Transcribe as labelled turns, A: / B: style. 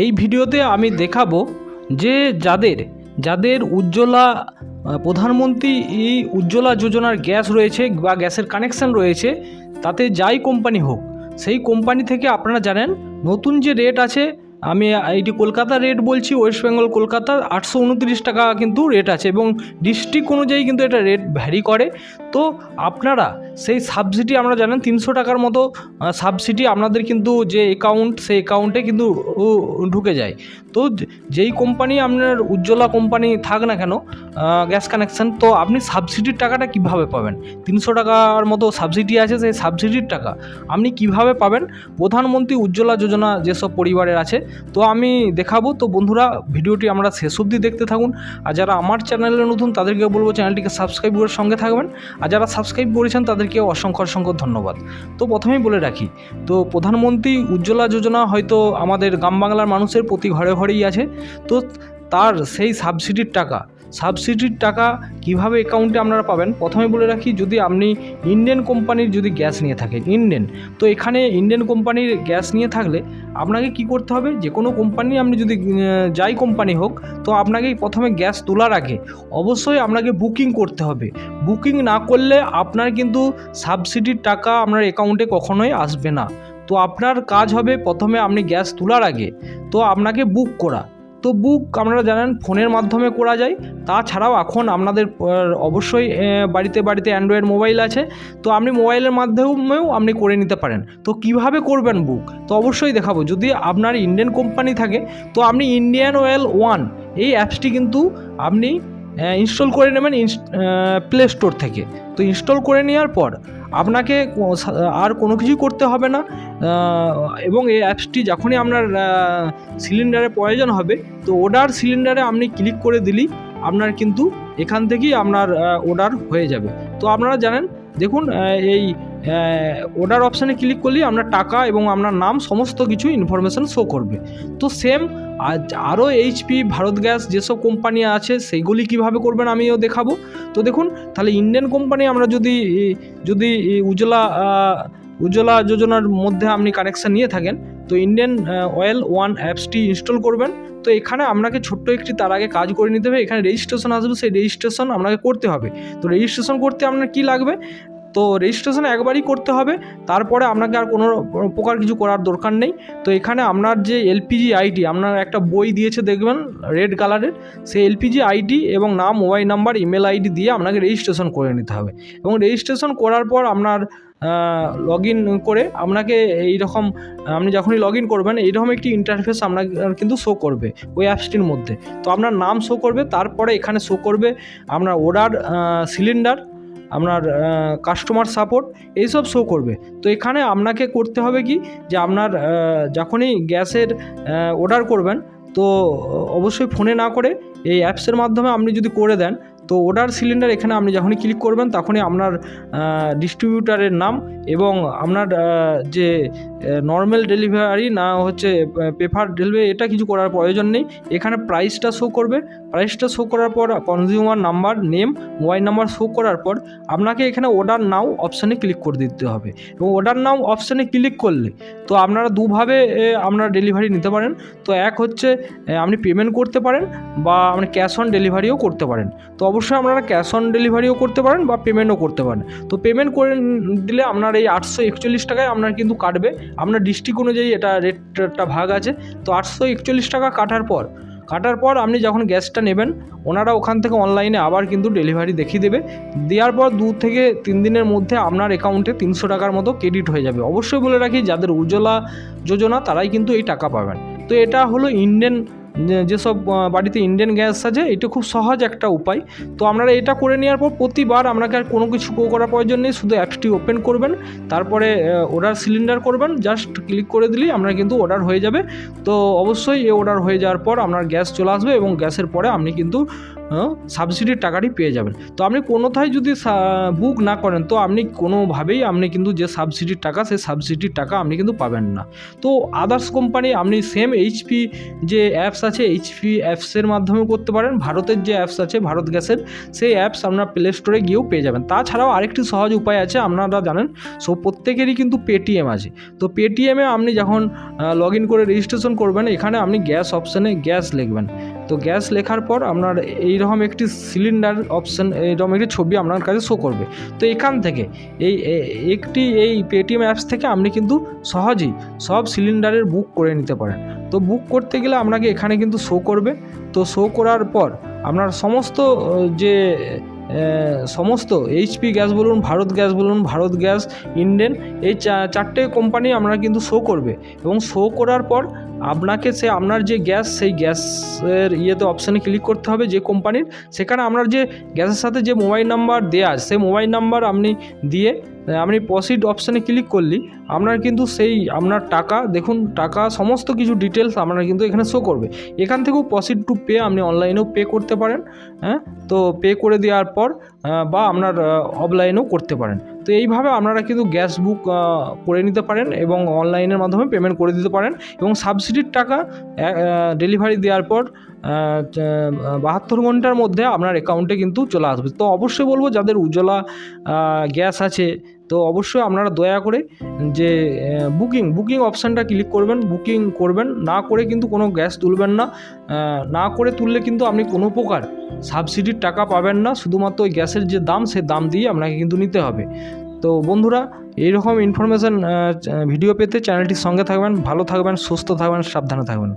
A: এই ভিডিওতে আমি দেখাবো যে যাদের উজ্জ্বলা প্রধানমন্ত্রী এই উজ্জ্বলা যোজনার গ্যাস রয়েছে বা গ্যাসের কানেকশান রয়েছে, তাতে যাই কোম্পানি হোক সেই কোম্পানি থেকে আপনারা জানেন নতুন যে রেট আছে, আমি এইটি কলকাতা রেট বলছি, ওয়েস্ট বেঙ্গল কলকাতা 829 টাকা কিন্তু রেট আছে এবং ডিস্ট্রিক্ট অনুযায়ী কিন্তু এটা রেট ভ্যারি করে। তো আপনারা সেই সাবসিডি আমরা জানেন 300 টাকার মতো সাবসিডি আপনাদের কিন্তু যে অ্যাকাউন্ট সেই অ্যাকাউন্টে কিন্তু ঢুকে যায়। তো যেই কোম্পানি আপনার উজ্জ্বলা কোম্পানি থাক না কেন গ্যাস কানেকশান, তো আপনি সাবসিডির টাকাটা কিভাবে পাবেন? 300 টাকার মতো সাবসিডি আছে, সেই সাবসিডির টাকা আপনি কিভাবে পাবেন প্রধানমন্ত্রী উজ্জ্বলা যোজনা যেসব পরিবারের আছে, তো আমি দেখাবো। তো বন্ধুরা, ভিডিওটি আমরা শেষ অবধি দেখতে থাকুন। আর যারা আমার চ্যানেলে নতুন তাদেরকে বলবো চ্যানেলটিকে সাবস্ক্রাইব করে সঙ্গে থাকবেন, আর যারা সাবস্ক্রাইব করেছেন তাদেরকে অসংখ্য ধন্যবাদ। তো প্রথমেই বলে রাখি, তো প্রধানমন্ত্রী উজ্জ্বলা যোজনা হয়তো আমাদের গ্রাম বাংলার মানুষের প্রতি ঘরে ঘরেই আছে। তো তার সেই সাবসিডির টাকা কিভাবে অ্যাকাউন্টে আপনারা পাবেন, প্রথমে বলে রাখি, যদি আপনি ইন্ডিয়ান কোম্পানির যদি গ্যাস নিয়ে থাকেন, তো এখানে ইন্ডিয়ান কোম্পানির গ্যাস নিয়ে থাকলে আপনাকে কি করতে হবে, যে কোনো কোম্পানি আপনি যদি যাই কোম্পানি হোক, তো আপনাকে প্রথমে গ্যাস তোলার আগে অবশ্যই আপনাকে বুকিং করতে হবে। বুকিং না করলে আপনার কিন্তু সাবসিডির টাকা আপনার অ্যাকাউন্টে কখনোই আসবে না। তো আপনার কাজ হবে প্রথমে আপনি গ্যাস তোলার আগে তো আপনাকে বুক করা। তো বুক আপনারা জানেন ফোনের মাধ্যমে করা যায়, তাছাড়াও এখন আপনাদের অবশ্যই বাড়িতে অ্যান্ড্রয়েড মোবাইল আছে, তো আপনি মোবাইলের মাধ্যমেও আপনি করে নিতে পারেন। তো কিভাবে করবেন বুক, তো অবশ্যই দেখাবো। যদি আপনার ইন্ডিয়ান কোম্পানি থাকে, তো আপনি ইন্ডিয়ান অয়েল ওয়ান এই অ্যাপসটি কিন্তু আপনি ইনস্টল করে নেবেন প্লে স্টোর থেকে। তো ইনস্টল করে নেওয়ার পর আপনাকে আর কোনো কিছুই করতে হবে না, এবং এই অ্যাপসটি যখনই আপনার সিলিন্ডারের প্রয়োজন হবে, তো অর্ডার সিলিন্ডারে আপনি ক্লিক করে দিলেই আপনার কিন্তু এখান থেকেই আপনার অর্ডার হয়ে যাবে। তো আপনারা জানেন, দেখুন এই অর্ডার অপশানে ক্লিক করলেই আপনার টাকা এবং আপনার নাম সমস্ত কিছু ইনফরমেশান শো করবে। তো সেম আরও এইচপি, ভারত গ্যাস যেসব কোম্পানি আছে সেইগুলি কিভাবে করবেন আমিও দেখাবো। তো দেখুন, তাহলে ইন্ডিয়ান কোম্পানি আমরা যদি উজ্জ্বলা যোজনার মধ্যে আপনি কানেকশান নিয়ে থাকেন, তো ইন্ডিয়ান অয়েল ওয়ান অ্যাপসটি ইনস্টল করবেন। তো এখানে আপনাকে ছোট্ট একটি তার আগে কাজ করে নিতে হবে, এখানে রেজিস্ট্রেশন আসবে, সেই রেজিস্ট্রেশন আপনাকে করতে হবে। তো রেজিস্ট্রেশন করতে আপনার কী লাগবে, তো রেজিস্ট্রেশন একবারই করতে হবে, তারপরে আপনাকে আর কোনো প্রকার কিছু করার দরকার নেই। তো এখানে আপনার যে এলপিজি আইডি, আপনার একটা বই দিয়েছে দেখবেন রেড কালারের, সেই এলপিজি আইডি এবং নাম, মোবাইল নাম্বার, ইমেল আইডি দিয়ে আপনাকে রেজিস্ট্রেশন করে নিতে হবে। এবং রেজিস্ট্রেশন করার পর আপনার লগ ইন করে আপনাকে এইরকম, আপনি যখনই লগ ইন করবেন এইরকম একটি ইন্টারফেস আপনার কিন্তু শো করবে ওই অ্যাপসটির মধ্যে। তো আপনার নাম শো করবে, তারপরে এখানে শো করবে আপনার অর্ডার সিলিন্ডার, আপনার কাস্টমার সাপোর্ট, এইসব শো করবে। তো এখানে আপনাকে করতে হবে কি, যে আপনার যখনই গ্যাসের অর্ডার করবেন, তো অবশ্যই ফোনে না করে এই অ্যাপসের মাধ্যমে আপনি যদি করে দেন, তো অর্ডার সিলিন্ডার এখানে আপনি যখনই ক্লিক করবেন তখনই আপনার ডিস্ট্রিবিউটারের নাম এবং আপনার যে নর্মাল ডেলিভারি না হচ্ছে পেপার ডেলিভারি, এটা কিছু করার প্রয়োজন নেই। এখানে প্রাইসটা শো করবে, প্রাইসটা শো করার পর consumer number, name, mobile number show করার পর আপনাকে এখানে অর্ডার নাও অপশানে ক্লিক করে দিতে হবে। এবং অর্ডার নাও অপশানে ক্লিক করলে তো আপনারা দুভাবে আপনারা ডেলিভারি নিতে পারেন। তো এক হচ্ছে আপনি পেমেন্ট করতে পারেন বা আপনি ক্যাশ অন ডেলিভারিও করতে পারেন। তো অবশ্যই আপনারা ক্যাশ অন ডেলিভারিও করতে পারেন বা পেমেন্টও করতে পারেন। তো পেমেন্ট করে দিলে আপনার এই 841 টাকায় আপনার কিন্তু কাটবে, আপনার ডিস্ট্রিক্ট অনুযায়ী এটা রেটটা ভাগ আছে। তো 841 টাকা কাটার পর আপনি যখন গ্যাসটা নেবেন, ওনারা ওখান থেকে অনলাইনে আবার কিন্তু ডেলিভারি দেখিয়ে দেবে। দেওয়ার পর 2 থেকে 3 দিনের মধ্যে আপনার অ্যাকাউন্টে 300 টাকার মতো ক্রেডিট হয়ে যাবে। অবশ্যই বলে রাখি, যাদের উজ্জ্বলা যোজনা তারাই কিন্তু এই টাকা পাবেন। তো এটা হলো ইন্ডিয়ান, যেসব বাড়িতে ইন্ডিয়ান গ্যাস আছে, এটা খুব সহজ একটা উপায়। তো আপনারা এটা করে নেওয়ার পর প্রতিবার আপনাকে আর কোনো কিছু করার প্রয়োজন নেই, শুধু অ্যাপসটি ওপেন করবেন, তারপরে অর্ডার সিলিন্ডার করবেন, জাস্ট ক্লিক করে দিলেই আপনার কিন্তু অর্ডার হয়ে যাবে। তো অবশ্যই এই অর্ডার হয়ে যাওয়ার পর আপনার গ্যাস চলে আসবে এবং গ্যাসের পরে আপনি কিন্তু সাবসিডির টাকাটি পেয়ে যাবেন। তো আপনি কোনোথায় যদি বুক না করেন তো আপনি কোনোভাবেই আপনি কিন্তু যে সাবসিডির টাকা সেই সাবসিডির টাকা আপনি কিন্তু পাবেন না। তো আদার্স কোম্পানি আপনি সেম এইচপি যে অ্যাপস আছে এইচপি অ্যাপসের মাধ্যমেও করতে পারেন। ভারতের যে অ্যাপস আছে ভারত গ্যাসের সেই অ্যাপস আপনার প্লে স্টোরে গিয়েও পেয়ে যাবেন। তাছাড়াও আরেকটি সহজ উপায় আছে, আপনারা জানেন প্রত্যেকেরই কিন্তু পেটিএম আছে। তো পেটিএমে আপনি যখন লগ ইন করে রেজিস্ট্রেশন করবেন এখানে আপনি গ্যাস অপশানে গ্যাস লিখবেন। তো গ্যাস লেখার পর আপনার এইরকম একটি সিলিন্ডার অপশান এইরকম একটি ছবি আপনার কাছে শো করবে। তো এখান থেকে এই পেটিএম অ্যাপস থেকে আপনি কিন্তু সহজেই সব সিলিন্ডারের বুক করে নিতে পারেন। তো বুক করতে গেলে আপনাকে এখানে কিন্তু শো করবে। তো শো করার পর আপনার সমস্ত এইচপি গ্যাস বলুন, ভারত গ্যাস, ইন্ডেন, এই চারটে কোম্পানি আপনার কিন্তু শো করবে। এবং শো করার পর আপনাকে আপনার যে গ্যাস সেই গ্যাসের অপশানে ক্লিক করতে হবে যে কোম্পানির, সেখানে আপনার যে গ্যাসের সাথে যে মোবাইল নাম্বার দেওয়া আছে সেই মোবাইল নাম্বার আপনি দিয়ে আপনি প্রসিড অপশানে ক্লিক করলে আপনার কিন্তু আপনার টাকা দেখুন, টাকা সমস্ত কিছু ডিটেলস আপনার কিন্তু এখানে শো করবে। এখান থেকেও প্রসিড টু পে আপনি অনলাইনেও পে করতে পারেন। তো পে করে দেওয়ার পর বা আপনার অফলাইনেও করতে পারেন। তো এইভাবে আপনারা কিন্তু গ্যাস বুক করে নিতে পারেন এবং অনলাইনের মাধ্যমে পেমেন্ট করে দিতে পারেন। এবং সাবসিডির টাকা ডেলিভারি দেওয়ার পর 72 ঘন্টার মধ্যে আপনার অ্যাকাউন্টে কিন্তু চলে আসবে। তো অবশ্যই বলবো যাদের উজ্জ্বলা গ্যাস আছে তো অবশ্যই আপনারা দয়া করে যে বুকিং অপশানটা ক্লিক করবেন, বুকিং করবেন। না করে কিন্তু কোনো গ্যাস তুলবেন না। না করে তুললে কিন্তু আপনি কোনো প্রকার সাবসিডির টাকা পাবেন না। শুধুমাত্র ওই গ্যাসের যে দাম সেই দাম দিয়ে আপনাকে কিন্তু নিতে হবে। তো বন্ধুরা, এইরকম ইনফরমেশান ভিডিও পেতে চ্যানেলটির সঙ্গে থাকবেন। ভালো থাকবেন, সুস্থ থাকবেন, সাবধানে থাকবেন।